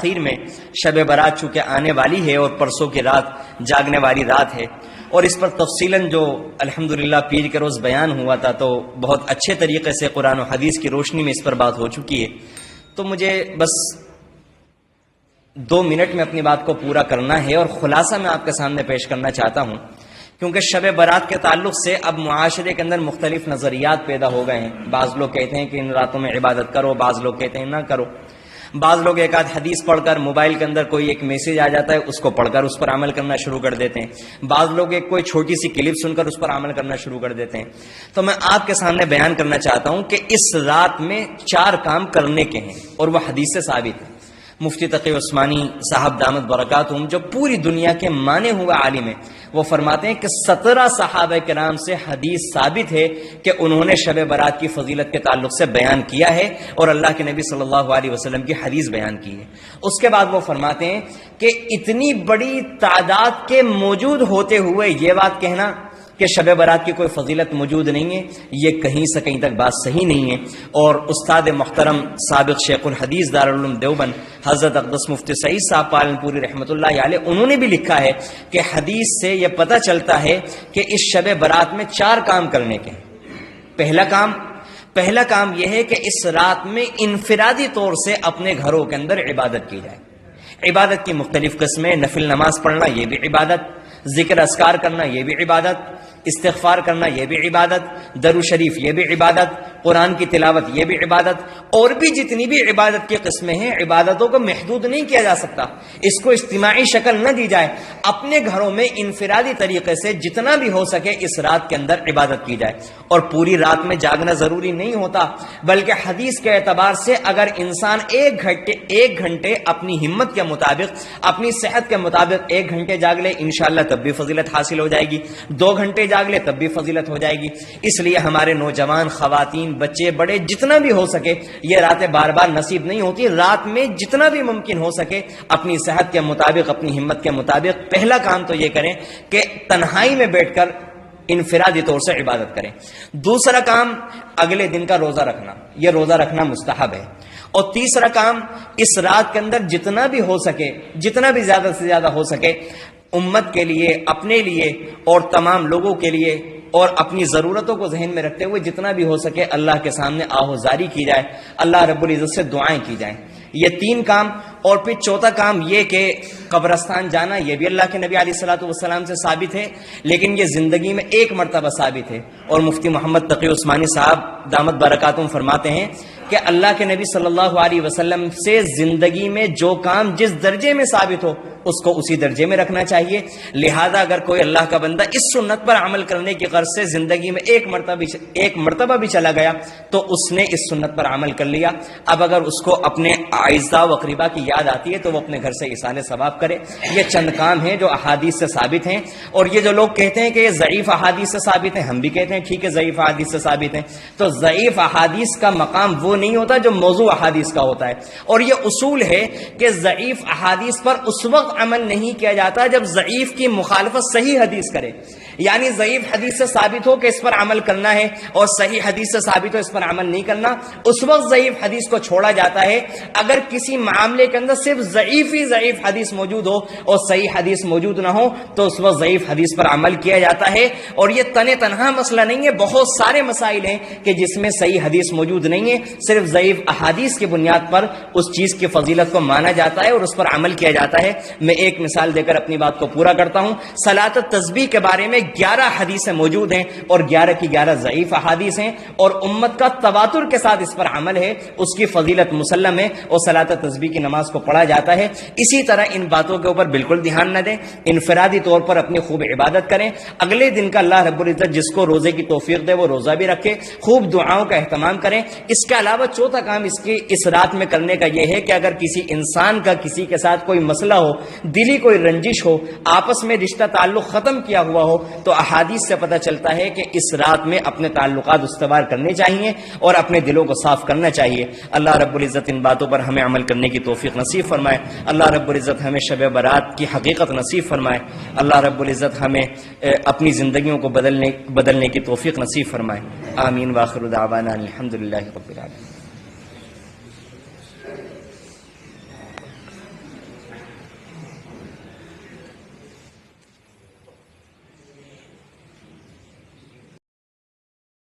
تاخیر میں شب برات چونکہ آنے والی ہے اور پرسوں کی رات جاگنے والی رات ہے، اور اس پر تفصیلاً جو الحمدللہ پیر کے روز بیان ہوا تھا تو بہت اچھے طریقے سے قرآن و حدیث کی روشنی میں اس پر بات ہو چکی ہے، تو مجھے بس 2 منٹ میں اپنی بات کو پورا کرنا ہے اور خلاصہ میں آپ کے سامنے پیش کرنا چاہتا ہوں، کیونکہ شب برات کے تعلق سے اب معاشرے کے اندر مختلف نظریات پیدا ہو گئے ہیں۔ بعض لوگ کہتے ہیں کہ ان راتوں میں عبادت کرو، بعض لوگ کہتے ہیں نہ کرو، بعض لوگ ایک آدھ حدیث پڑھ کر موبائل کے اندر کوئی ایک میسج آ جاتا ہے اس کو پڑھ کر اس پر عمل کرنا شروع کر دیتے ہیں، بعض لوگ ایک کوئی چھوٹی سی کلپ سن کر اس پر عمل کرنا شروع کر دیتے ہیں۔ تو میں آپ کے سامنے بیان کرنا چاہتا ہوں کہ اس رات میں 4 کام کرنے کے ہیں اور وہ حدیث سے ثابت ہے۔ مفتی تقی عثمانی صاحب دامت برکاتہم جو پوری دنیا کے مانے ہوئے عالم ہیں، وہ فرماتے ہیں کہ 17 صحابہ کرام سے حدیث ثابت ہے کہ انہوں نے شب برات کی فضیلت کے تعلق سے بیان کیا ہے اور اللہ کے نبی صلی اللہ علیہ وسلم کی حدیث بیان کی ہے۔ اس کے بعد وہ فرماتے ہیں کہ اتنی بڑی تعداد کے موجود ہوتے ہوئے یہ بات کہنا کہ شب برات کی کوئی فضیلت موجود نہیں ہے، یہ کہیں سے کہیں تک بات صحیح نہیں ہے۔ اور استاد محترم سابق شیخ الحدیث دارالعلوم دیوبند حضرت اقدس مفتی سعید صاحب پالن پوری رحمۃ اللہ علیہ انہوں نے بھی لکھا ہے کہ حدیث سے یہ پتہ چلتا ہے کہ اس شب برات میں 4 کام کرنے کے ہیں۔ پہلا کام یہ ہے کہ اس رات میں انفرادی طور سے اپنے گھروں کے اندر عبادت کی جائے۔ عبادت کی مختلف قسمیں، نفل نماز پڑھنا یہ بھی عبادت، ذکر اذکار کرنا یہ بھی عبادت، استغفار کرنا یہ بھی عبادت، درود شریف یہ بھی عبادت، قرآن کی تلاوت یہ بھی عبادت، اور بھی جتنی بھی عبادت کی قسمیں ہیں، عبادتوں کو محدود نہیں کیا جا سکتا، اس کو اجتماعی شکل نہ دی جائے، اپنے گھروں میں انفرادی طریقے سے جتنا بھی ہو سکے اس رات کے اندر عبادت کی جائے۔ اور پوری رات میں جاگنا ضروری نہیں ہوتا، بلکہ حدیث کے اعتبار سے اگر انسان 1 گھنٹے اپنی ہمت کے مطابق، اپنی صحت کے مطابق 1 گھنٹے جاگ لے انشاءاللہ تب بھی فضیلت حاصل ہو جائے گی، 2 گھنٹے جاگ لے تب بھی فضیلت ہو جائے گی۔ اس لیے ہمارے نوجوان، خواتین، بچے، بڑے، جتنا بھی ہو سکے، یہ راتیں بار بار نصیب نہیں ہوتی، رات میں جتنا بھی ممکن ہو سکے اپنی صحت کے مطابق، اپنی ہمت کے مطابق پہلا کام تو یہ کریں کہ تنہائی میں بیٹھ کر انفرادی طور سے عبادت کریں۔ دوسرا کام اگلے دن کا روزہ رکھنا، یہ روزہ رکھنا مستحب ہے۔ اور تیسرا کام اس رات کے اندر جتنا بھی ہو سکے، جتنا بھی زیادہ سے زیادہ ہو سکے امت کے لیے، اپنے لیے اور تمام لوگوں کے لیے اور اپنی ضرورتوں کو ذہن میں رکھتے ہوئے جتنا بھی ہو سکے اللہ کے سامنے آہوزاری کی جائے، اللہ رب العزت سے دعائیں کی جائیں۔ یہ 3 کام۔ اور پھر چوتھا کام یہ کہ قبرستان جانا، یہ بھی اللہ کے نبی علیہ الصلوۃ والسلام سے ثابت ہے، لیکن یہ زندگی میں 1 مرتبہ ثابت ہے۔ اور مفتی محمد تقی عثمانی صاحب دامت برکاتہم فرماتے ہیں کہ اللہ کے نبی صلی اللہ علیہ وسلم سے زندگی میں جو کام جس درجے میں ثابت ہو اس کو اسی درجے میں رکھنا چاہیے۔ لہذا اگر کوئی اللہ کا بندہ اس سنت پر عمل کرنے کی غرض سے زندگی میں 1 مرتبہ بھی چلا گیا تو اس نے اس سنت پر عمل کر لیا۔ اب اگر اس کو اپنے اعزاء و اقرباء کی یاد آتی ہے تو وہ اپنے گھر سے ایصال ثواب کرے۔ یہ چند کام ہیں جو احادیث سے ثابت ہیں، اور یہ جو لوگ کہتے ہیں کہ یہ ضعیف احادیث سے ثابت ہیں، ہم بھی کہتے ہیں ٹھیک ہے ضعیف احادیث سے ثابت ہیں، تو ضعیف احادیث کا مقام وہ نہیں ہوتا جو موضوع احادیث کا ہوتا ہے۔ اور یہ اصول ہے کہ ضعیف احادیث پر اس وقت عمل نہیں کیا جاتا جب ضعیف کی مخالفت صحیح حدیث کرے، یعنی ضعیف حدیث سے ثابت ہو کہ اس پر عمل کرنا ہے اور صحیح حدیث سے ثابت ہو اس پر عمل نہیں کرنا، اس وقت ضعیف حدیث کو چھوڑا جاتا ہے۔ اگر کسی معاملے کے اندر صرف ضعیف حدیث موجود ہو اور صحیح حدیث موجود نہ ہو تو اس وقت ضعیف حدیث پر عمل کیا جاتا ہے۔ اور یہ تنہا مسئلہ نہیں ہے، بہت سارے مسائل ہیں کہ جس میں صحیح حدیث موجود نہیں ہے، صرف ضعیف احادیث کی بنیاد پر اس چیز کی فضیلت کو مانا جاتا ہے اور اس پر عمل کیا جاتا ہے۔ میں ایک مثال دے کر اپنی بات کو پورا کرتا ہوں۔ صلاۃ التسبیح کے بارے میں 11 حدیثیں موجود ہیں اور 11 کی 11 ضعیف احادیث ہیں، اور امت کا تواتر کے ساتھ اس پر عمل ہے، اس کی فضیلت مسلم ہے اور صلاۃ التسبیح کی نماز کو پڑھا جاتا ہے۔ اسی طرح ان باتوں کے اوپر بالکل دھیان نہ دیں، انفرادی طور پر اپنی خوب عبادت کریں، اگلے دن کا اللہ رب العزت جس کو روزے کی توفیق دے وہ روزہ بھی رکھے، خوب دعاؤں کا اہتمام کریں۔ اس کے علاوہ چوتھا کام اس رات میں کرنے کا یہ ہے کہ اگر کسی انسان کا کسی کے ساتھ کوئی مسئلہ ہو، دلی کوئی رنجش ہو، آپس میں رشتہ تعلق ختم کیا ہوا ہو، تو احادیث سے پتہ چلتا ہے کہ اس رات میں اپنے تعلقات استوار کرنے چاہیے اور اپنے دلوں کو صاف کرنا چاہیے۔ اللہ رب العزت ان باتوں پر ہمیں عمل کرنے کی توفیق نصیب فرمائے۔ اللہ رب العزت ہمیں شب برات کی حقیقت نصیب فرمائے۔ اللہ رب العزت ہمیں اپنی زندگیوں کو بدلنے کی توفیق نصیب فرمائے۔ آمین۔ وآخر دعوانا الحمدللہ رب العالمین۔